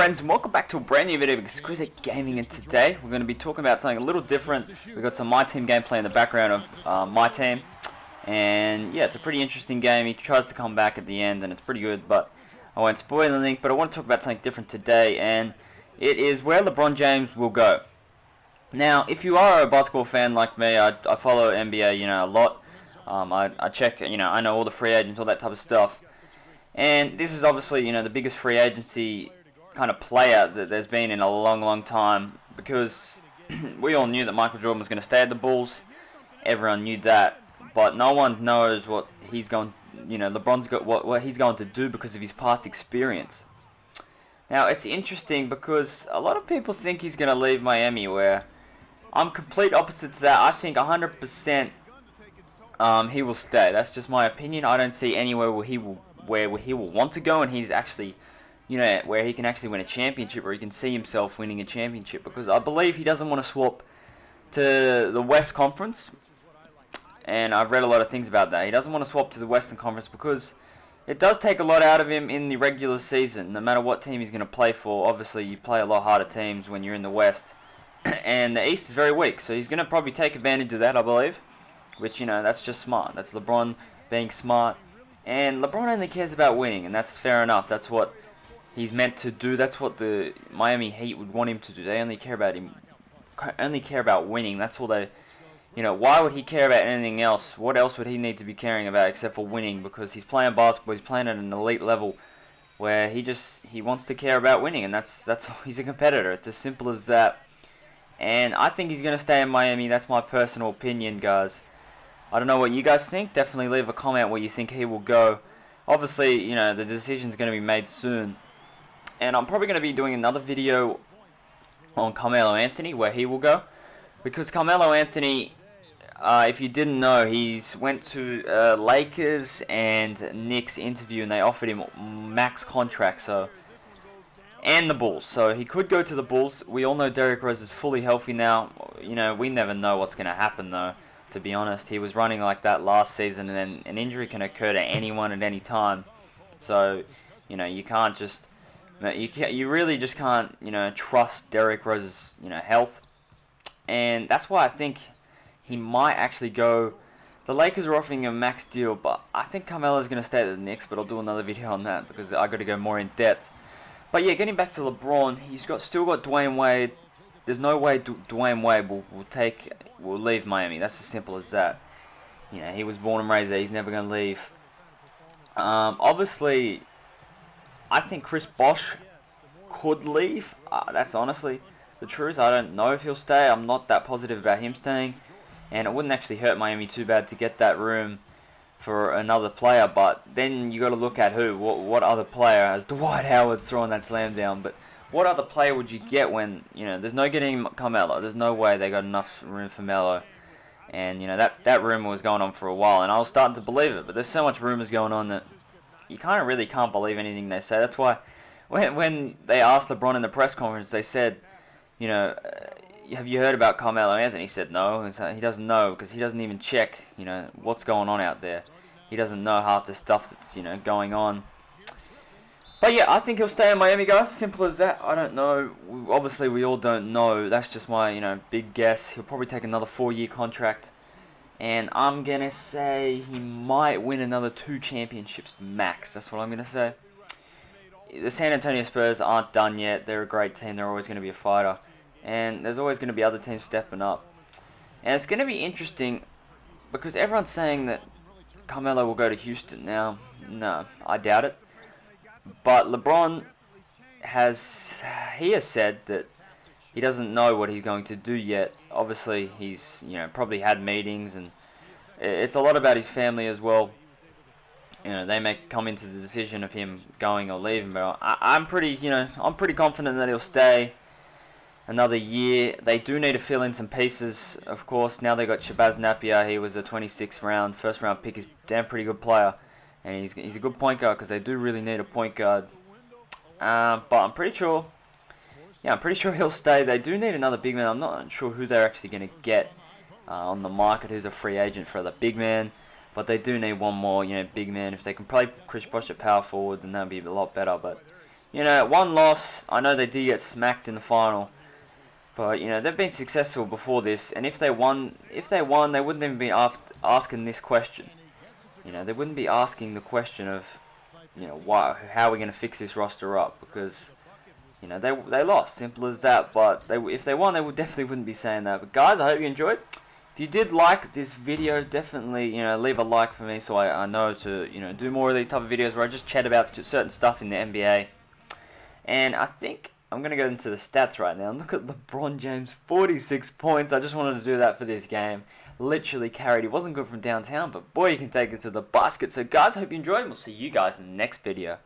friends, and welcome back to a brand new video of Exquisite Gaming, and today we're going to be talking about something a little different. We've got some My Team gameplay in the background of My Team, and yeah, it's a pretty interesting game. He tries to come back at the end and it's pretty good, but I won't spoil anything. But I want to talk about something different today, and it is where LeBron James will go. Now, if you are a basketball fan like me, I follow NBA, a lot. I check, I know all the free agents, all that type of stuff. And this is obviously, the biggest free agency kind of player that there's been in a long, long time, because we all knew that Michael Jordan was going to stay at the Bulls. Everyone knew that, but no one knows what he's going, LeBron's got what he's going to do because of his past experience. Now, it's interesting because a lot of people think he's going to leave Miami, where I'm complete opposite to that. I think 100% he will stay. That's just my opinion. I don't see anywhere where he will want to go, and he's actually, where he can actually win a championship, or he can see himself winning a championship, because I believe he doesn't want to swap to the West Conference, and I've read a lot of things about that. He doesn't want to swap to the Western Conference because it does take a lot out of him in the regular season, no matter what team he's going to play for. Obviously, you play a lot harder teams when you're in the West, and the East is very weak, so he's going to probably take advantage of that, I believe, which, that's just smart. That's LeBron being smart. And LeBron only cares about winning, and that's fair enough. That's what he's meant to do. That's what the Miami Heat would want him to do. They only care about winning. That's all they, why would he care about anything else? What else would he need to be caring about except for winning? Because he's playing basketball, he's playing at an elite level where he wants to care about winning, and that's he's a competitor. It's as simple as that. And I think he's going to stay in Miami. That's my personal opinion, guys. I don't know what you guys think. Definitely leave a comment where you think he will go. Obviously, the decision's going to be made soon. And I'm probably going to be doing another video on Carmelo Anthony, where he will go. Because Carmelo Anthony, if you didn't know, he's went to Lakers and Knicks interview, and they offered him max contract, and the Bulls. So he could go to the Bulls. We all know Derrick Rose is fully healthy now. We never know what's going to happen, though. To be honest, he was running like that last season, and then an injury can occur to anyone at any time. So, you can't just, you really just can't, trust Derrick Rose's, health. And that's why I think he might actually go. The Lakers are offering him a max deal, but I think Carmelo's going to stay at the Knicks, but I'll do another video on that because I got to go more in depth. But yeah, getting back to LeBron, he's still got Dwayne Wade. There's no way Dwayne Wade will leave Miami. That's as simple as that. He was born and raised there. He's never going to leave. Obviously, I think Chris Bosh could leave. That's honestly the truth. I don't know if he'll stay. I'm not that positive about him staying. And it wouldn't actually hurt Miami too bad to get that room for another player. But then you got to look at who. What other player, as Dwight Howard's throwing that slam down. But what other player would you get when, there's no getting Carmelo. There's no way they got enough room for Melo. And, that rumor was going on for a while, and I was starting to believe it. But there's so much rumors going on that you really can't believe anything they say. That's why when they asked LeBron in the press conference, they said, have you heard about Carmelo Anthony? He said no. And so he doesn't know because he doesn't even check, what's going on out there. He doesn't know half the stuff that's, going on. But yeah, I think he'll stay in Miami, guys. Simple as that. I don't know. Obviously, we all don't know. That's just my, big guess. He'll probably take another 4-year contract. And I'm going to say he might win another 2 championships max. That's what I'm going to say. The San Antonio Spurs aren't done yet. They're a great team. They're always going to be a fighter. And there's always going to be other teams stepping up. And it's going to be interesting because everyone's saying that Carmelo will go to Houston. Now, no, I doubt it. But LeBron has said that he doesn't know what he's going to do yet. Obviously, he's probably had meetings, and it's a lot about his family as well. They may come into the decision of him going or leaving. But I'm pretty confident that he'll stay another year. They do need to fill in some pieces, of course. Now they got Shabazz Napier. He was a 26th first round pick. He's a damn pretty good player. And he's a good point guard because they do really need a point guard. But I'm pretty sure he'll stay. They do need another big man. I'm not sure who they're actually going to get on the market who's a free agent for the big man. But they do need one more, big man. If they can play Chris Bosh at power forward, then that'd be a lot better. But you know, one loss. I know they did get smacked in the final, but you know they've been successful before this. And if they won, they wouldn't even be asking this question. You know, they wouldn't be asking the question of, you know, how are we going to fix this roster up, because you know they lost, simple as that. But if they won, they definitely wouldn't be saying that. But guys, I hope you enjoyed. If you did like this video, definitely, you know, leave a like for me so I know to, you know, do more of these type of videos where I just chat about certain stuff in the NBA. And I think I'm going to go into the stats right now. Look at LeBron James, 46 points. I just wanted to do that for this game. Literally carried. He wasn't good from downtown, but boy, you can take it to the basket. So guys, I hope you enjoyed, and we'll see you guys in the next video.